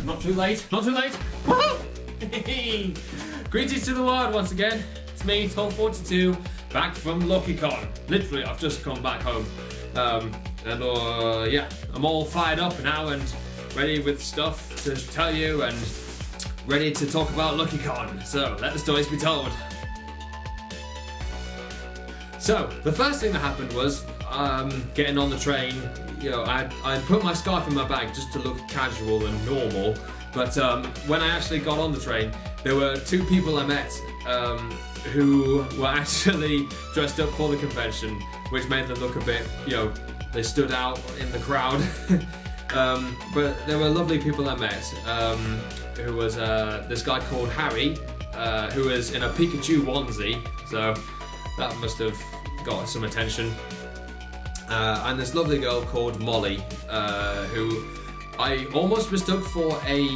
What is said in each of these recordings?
Not too late, not too late. Greetings to the world once again. It's me, 1242, back from LuckyCon. Literally, I've just come back home. Yeah, I'm all fired up now and ready with stuff to tell you and ready to talk about LuckyCon. So, let the stories be told. So, the first thing that happened was getting on the train. You know, I put my scarf in my bag just to look casual and normal, but when I actually got on the train, there were two people I met who were actually dressed up for the convention, which made them look a bit, you know, they stood out in the crowd. But there were lovely people I met, who was this guy called Harry, who was in a Pikachu onesie, so that must have got some attention. And this lovely girl called Molly, who I almost mistook for a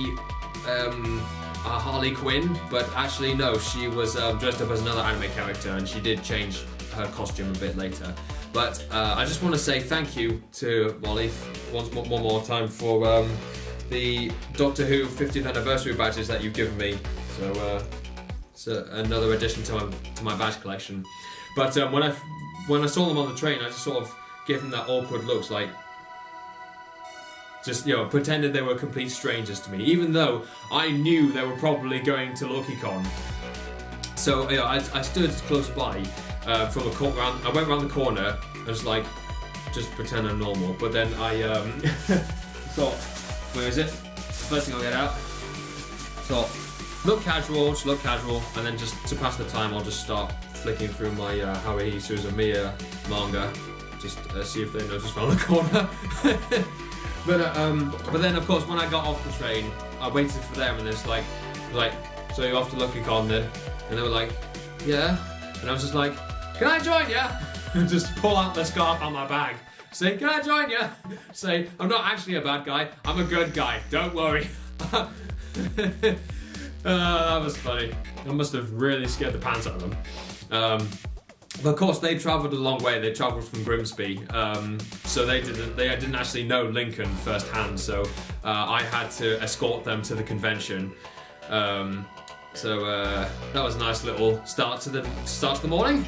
Harley Quinn, but actually no, she was dressed up as another anime character, and she did change her costume a bit later. But I just want to say thank you to Molly one more time for the Doctor Who 50th anniversary badges that you've given me. So it's another addition to my badge collection. But when I saw them on the train, I just sort of gave them that awkward looks, like just, you know, pretended they were complete strangers to me, even though I knew they were probably going to LuckyCon. So, you know, I stood close by from a corner. I went around the corner and was like, just pretend I'm normal. But then I thought, where is it? First thing I'll get out. So, look casual, and then just to pass the time, I'll just start flicking through my Haruhi Suzumiya manga, just see if they notice around the corner. But then, of course, when I got off the train, I waited for them, and it's like, so you're off to LuckyCon then? And they were like, yeah. And I was just like, can I join ya? And just pull out the scarf on my bag. Say, can I join ya? Say, I'm not actually a bad guy. I'm a good guy. Don't worry. That was funny. I must have really scared the pants out of them. But of course, they travelled a long way. They travelled from Grimsby, so they didn't actually know Lincoln firsthand. So I had to escort them to the convention. So that was a nice little start to the morning.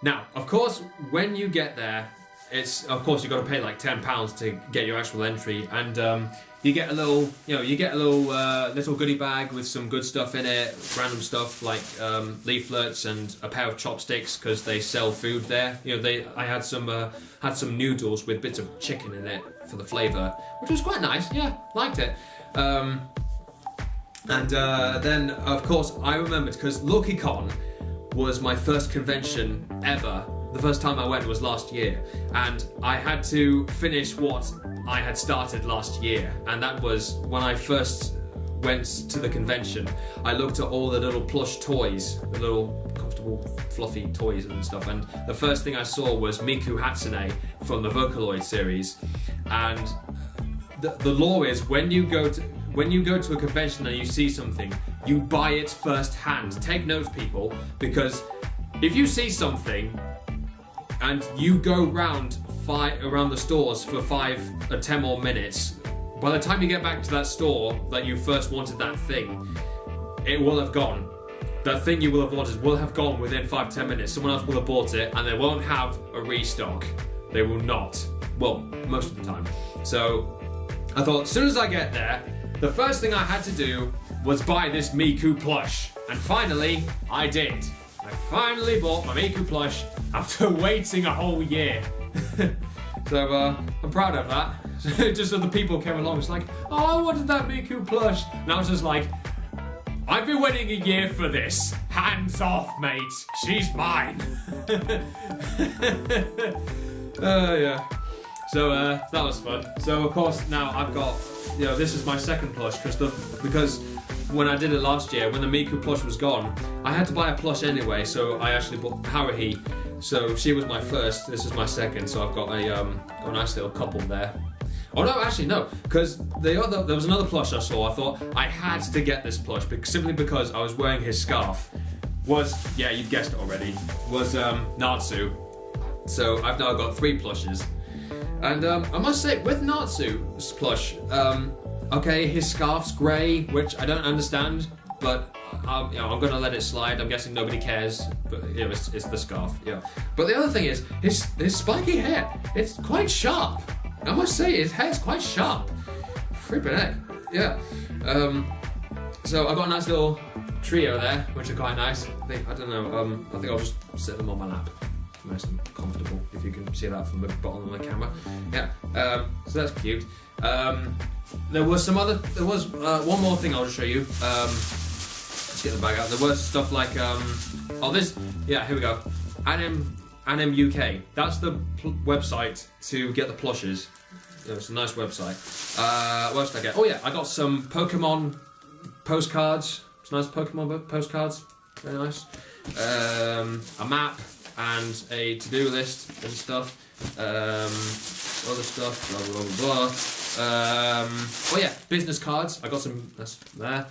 Now, of course, when you get there, you've got to pay like £10 to get your actual entry, and you get a little, little goodie bag with some good stuff in it, random stuff like leaflets and a pair of chopsticks, because they sell food there. You know, I had some noodles with bits of chicken in it for the flavour, which was quite nice. Yeah, liked it. Then, of course, I remembered, because LuckyCon was my first convention ever. The first time I went was last year, and I had to finish what I had started last year, and that was when I first went to the convention. I looked at all the little plush toys, the little comfortable fluffy toys and stuff, and the first thing I saw was Miku Hatsune from the Vocaloid series. And the law is, when you go to a convention and you see something, you buy it first hand. Take notes, people, because if you see something and you go around the stores for 5 or 10 more minutes, by the time you get back to that store that you first wanted that thing, it will have gone. That thing you will have wanted will have gone within 5-10 minutes. Someone else will have bought it, and they won't have a restock. They will not. Well, most of the time. So I thought, as soon as I get there, the first thing I had to do was buy this Miku plush. And finally, I did. I finally bought my Miku plush after waiting a whole year. So I'm proud of that. Just other people came along, it's like, oh, I wanted that Miku plush. And I was just like, I've been waiting a year for this. Hands off, mate. She's mine. Yeah. So that was fun. So of course now I've got, this is my second plush, because when I did it last year, when the Miku plush was gone, I had to buy a plush anyway, so I actually bought Haruhi. So she was my first, this is my second, so I've got a nice little couple there. Oh no, actually no, because there was another plush I saw. I thought I had to get this plush simply because I was wearing his scarf. You've guessed it already, was Natsu. So I've now got 3 plushes. And I must say, with Natsu's plush, okay, his scarf's grey, which I don't understand, but I'm gonna let it slide. I'm guessing nobody cares, but it's the scarf. Yeah. But the other thing is his spiky hair. It's quite sharp. I must say, his hair's quite sharp. Flippin' heck. Yeah. So I've got a nice little trio there, which are quite nice. I don't know. I think I'll just set them on my lap. Nice and comfortable, if you can see that from the bottom of the camera. Yeah, so that's cute. There was one more thing I'll just show you. Let's get the bag out. There was stuff like, here we go. Anim UK. That's the website to get the plushes. It's a nice website. What else did I get? Oh yeah, I got some Pokemon postcards. It's nice Pokemon postcards. Very nice. A map and a to-do list and stuff. Other stuff, blah blah blah blah. Business cards. I got some. That's there.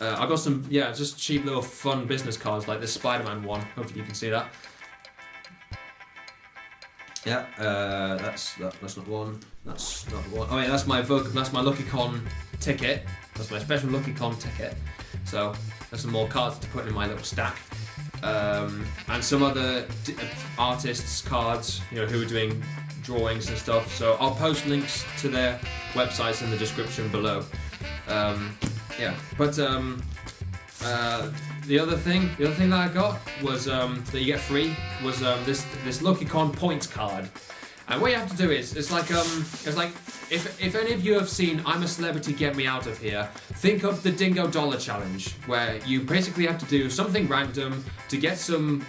I got some. Just cheap little fun business cards like this Spider-Man one. Hopefully you can see that. Yeah, that's not one. That's not one. Oh yeah, that's my LuckyCon ticket. That's my special LuckyCon ticket. So there's some more cards to put in my little stack. And some other artists' cards, who are doing drawings and stuff. So I'll post links to their websites in the description below. The other thing that I got was that you get free was this LuckyCon points card. And what you have to do is it's like if any of you have seen I'm a Celebrity, Get Me Out of Here, think of the Dingo Dollar Challenge, where you basically have to do something random to get some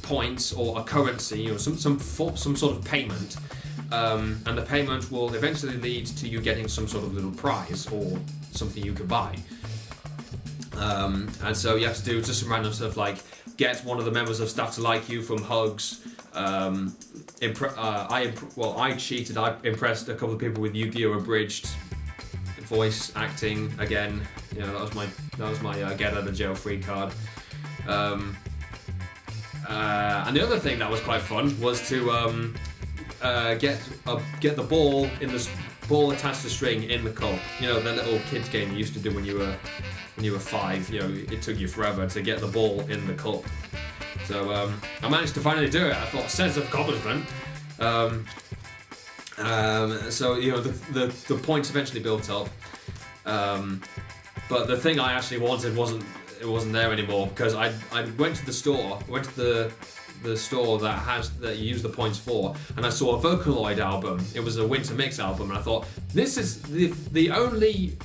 points or a currency or some sort of payment, and the payment will eventually lead to you getting some sort of little prize or something you can buy. And so you have to do just some random stuff like get one of the members of staff to like you from hugs. I cheated. I impressed a couple of people with Yu-Gi-Oh! Abridged voice acting again. That was my get out of jail free card. And the other thing that was quite fun was to get the ball attached to string in the cup. The little kids game you used to do when you were 5. It took you forever to get the ball in the cup. So I managed to finally do it. I thought, sense of accomplishment. So the points eventually built up. But the thing I actually wanted wasn't there anymore, because I went to the store. The store that you use the points for, and I saw a Vocaloid album. It was a winter mix album, and I thought, this is the only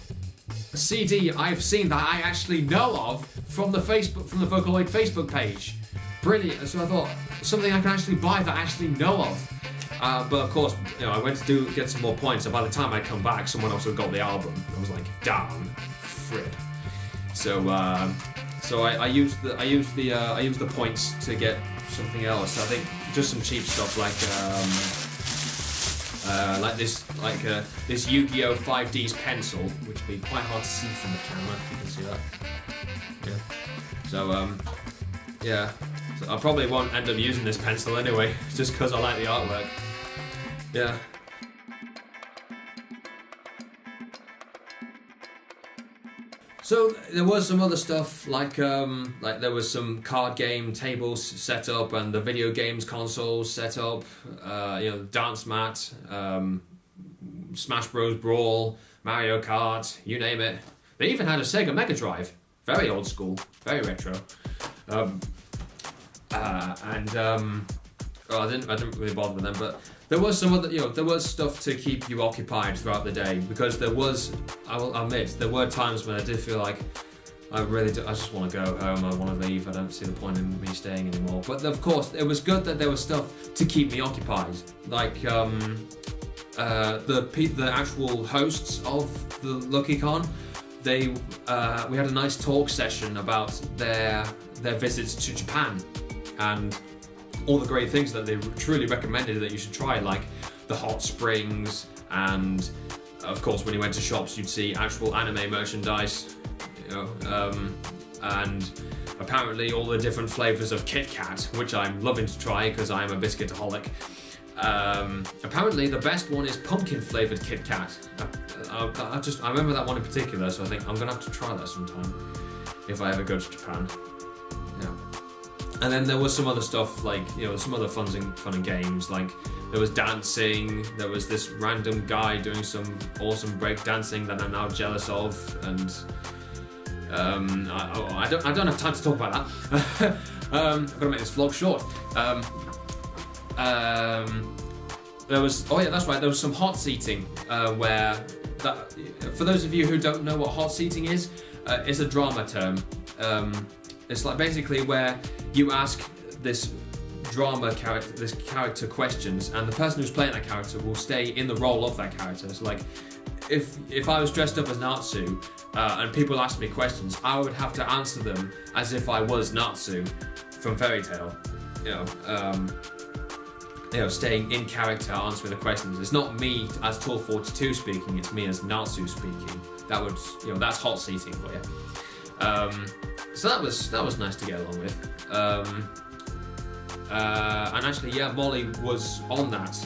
CD I've seen that I actually know of from the Vocaloid Facebook page. Brilliant. So I thought, something I can actually buy that I actually know of. But of course, I went to get some more points, and by the time I come back, someone else had got the album. I was like, damn, frip. So I used the points to get something else. I think just some cheap stuff this Yu-Gi-Oh! 5D's pencil, which would be quite hard to see from the camera. You can see that. Yeah. So I probably won't end up using this pencil anyway, just because I like the artwork. Yeah. So there was some other stuff like there was some card game tables set up and the video games consoles set up, dance mat, Smash Bros. Brawl, Mario Kart, you name it. They even had a Sega Mega Drive, very old school, very retro. I didn't really bother with them, but there was some other, there was stuff to keep you occupied throughout the day, because I will admit, there were times when I did feel like I just want to go home, I want to leave, I don't see the point in me staying anymore. But of course, it was good that there was stuff to keep me occupied, like the actual hosts of the LuckyCon. We had a nice talk session about their visits to Japan and all the great things that they truly recommended that you should try, like the hot springs, and of course when you went to shops you'd see actual anime merchandise, and apparently all the different flavours of Kit Kat, which I'm loving to try because I'm a biscuitaholic. Apparently the best one is pumpkin flavoured Kit Kat. I remember that one in particular, so I think I'm gonna have to try that sometime if I ever go to Japan. Yeah. And then there was some other stuff like, some other fun and games, like there was dancing, there was this random guy doing some awesome break dancing that I'm now jealous of, and I don't have time to talk about that. I've got to make this vlog short. There was, oh yeah, that's right, there was some hot seating for those of you who don't know what hot seating is, it's a drama term. It's like basically where you ask this character questions, and the person who's playing that character will stay in the role of that character. So like, if I was dressed up as Natsu and people asked me questions, I would have to answer them as if I was Natsu from Fairy Tail. Staying in character, answering the questions. It's not me as Tall 42 speaking, it's me as Natsu speaking. That's hot seating for you. So that was nice to get along with. And actually, yeah, Molly was on that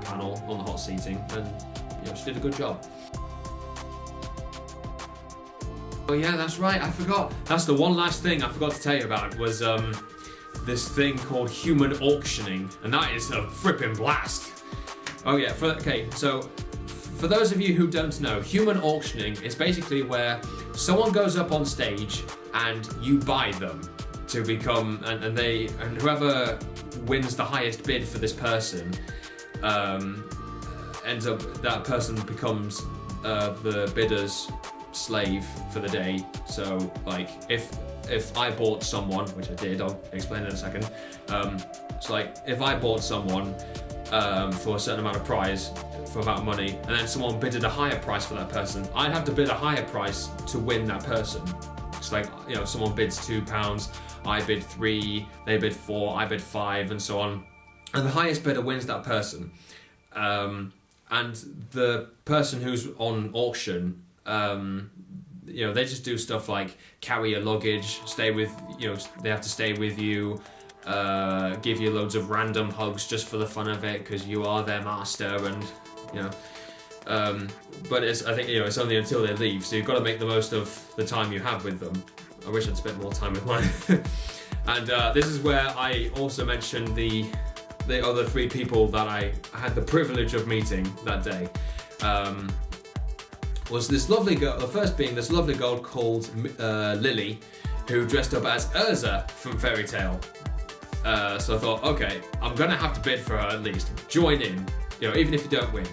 panel, on the hot seating, and she did a good job. Oh yeah, that's right, I forgot. That's the one last thing I forgot to tell you about was this thing called human auctioning, and that is a frippin' blast. Oh yeah, so for those of you who don't know, human auctioning is basically where someone goes up on stage and you buy them to become, and whoever wins the highest bid for this person that person becomes the bidder's slave for the day. So like if I bought someone, which I did, I'll explain in a second. So like if I bought someone for a certain amount of price, for amount of money, and then someone bidded a higher price for that person, I'd have to bid a higher price to win that person. It's like, someone bids £2, I bid 3, they bid 4, I bid 5, and so on. And the highest bidder wins that person. And the person who's on auction, they just do stuff like carry your luggage, stay with, they have to stay with you, give you loads of random hugs just for the fun of it, because you are their master, and but I think it's only until they leave, so you've got to make the most of the time you have with them. I wish I'd spent more time with mine. And this is where I also mentioned the other 3 people that I had the privilege of meeting that day. Was this lovely girl, the first being this lovely girl called Lily, who dressed up as Urza from Fairy Tail. So I thought, okay, I'm gonna have to bid for her at least, join in, even if you don't win.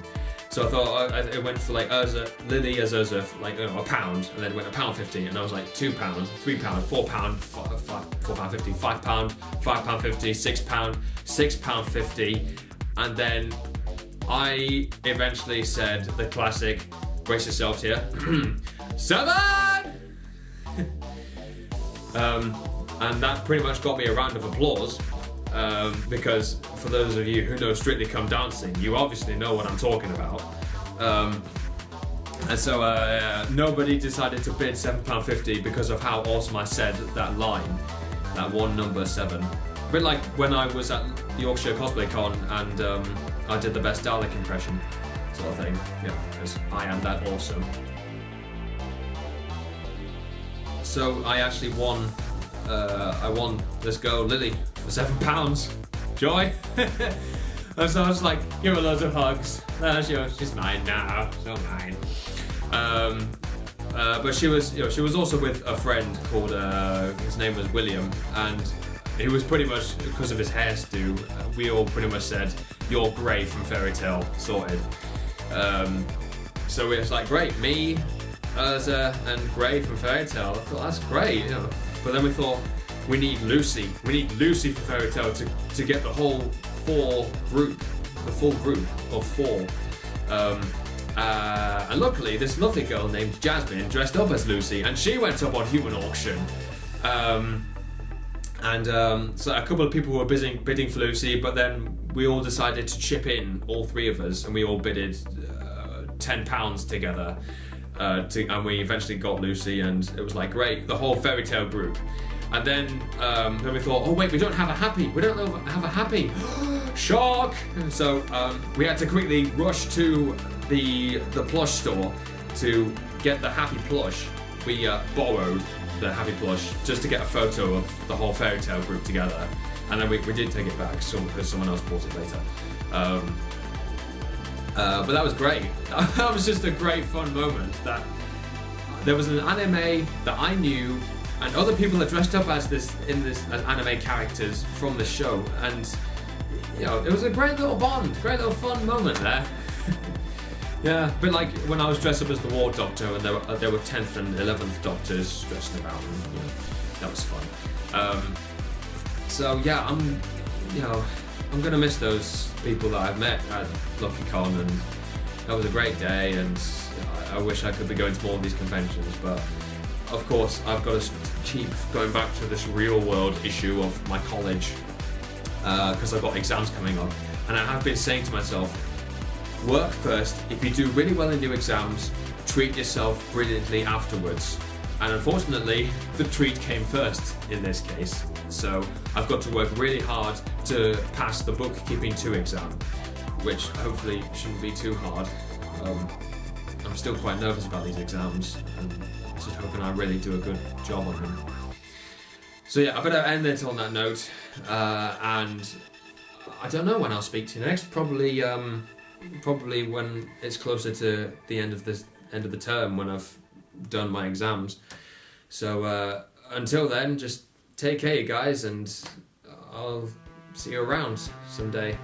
So I thought it went for like Lily as Urza, like £1, and then it went £1.50, and I was like £2, £3, £4, £4.50, £5, £5.50, £6, £6.50, and then I eventually said the classic, brace yourselves here, 7! And that pretty much got me a round of applause, because for those of you who know Strictly Come Dancing, you obviously know what I'm talking about. And so nobody decided to bid £7.50 because of how awesome I said that line, that one number 7. A bit like when I was at the Yorkshire Cosplay Con and I did the best Dalek impression, sort of thing, because I am that awesome. So I actually won. I won this girl Lily for £7. Joy. And so I was like, give her loads of hugs. She's mine now. She's not mine. But she was also with a friend called his name was William, and he was pretty much, because of his hairdo, we all pretty much said, "You're Grey from Fairy Tail," sorted. So it was like, great, me, Urza, and Grey from Fairy Tail. I thought that's great, But then we thought, we need Lucy. We need Lucy from Fairy Tail to get the whole the full group of 4. And luckily, this lovely girl named Jasmine dressed up as Lucy, and she went up on human auction. So a couple of people were bidding for Lucy, but then we all decided to chip in, all 3 of us, and we all bidded £10 together. And we eventually got Lucy, and it was like, great, the whole Fairy Tail group. And then we thought, oh wait, we don't have a happy. We don't have a happy. Shock! So we had to quickly rush to the plush store to get the happy plush. We borrowed the happy plush just to get a photo of the whole fairy tale group together, and then we did take it back because someone else bought it later. But that was great. That was just a great fun moment. That there was an anime that I knew, and other people are dressed up as as anime characters from the show, and you know, it was a great little bond, great little fun moment there. Yeah, but like when I was dressed up as the War Doctor, and there were 10th and 11th Doctors dressing about, and you know, that was fun. So yeah, I'm gonna miss those people that I've met at LuckyCon, and that was a great day, and I wish I could be going to more of these conventions, but of course I've got to keep going back to this real world issue of my college, because I've got exams coming up, and I have been saying to myself, work first. If you do really well in your exams, treat yourself brilliantly afterwards. And unfortunately, the treat came first in this case. So I've got to work really hard to pass the bookkeeping 2 exam, which hopefully shouldn't be too hard. I'm still quite nervous about these exams, and just hoping I really do a good job on them. So yeah, I better end it on that note, and I don't know when I'll speak to you next. Probably when it's closer to the end of the term, when I've done my exams. So until then, just take care, you guys, and I'll see you around someday.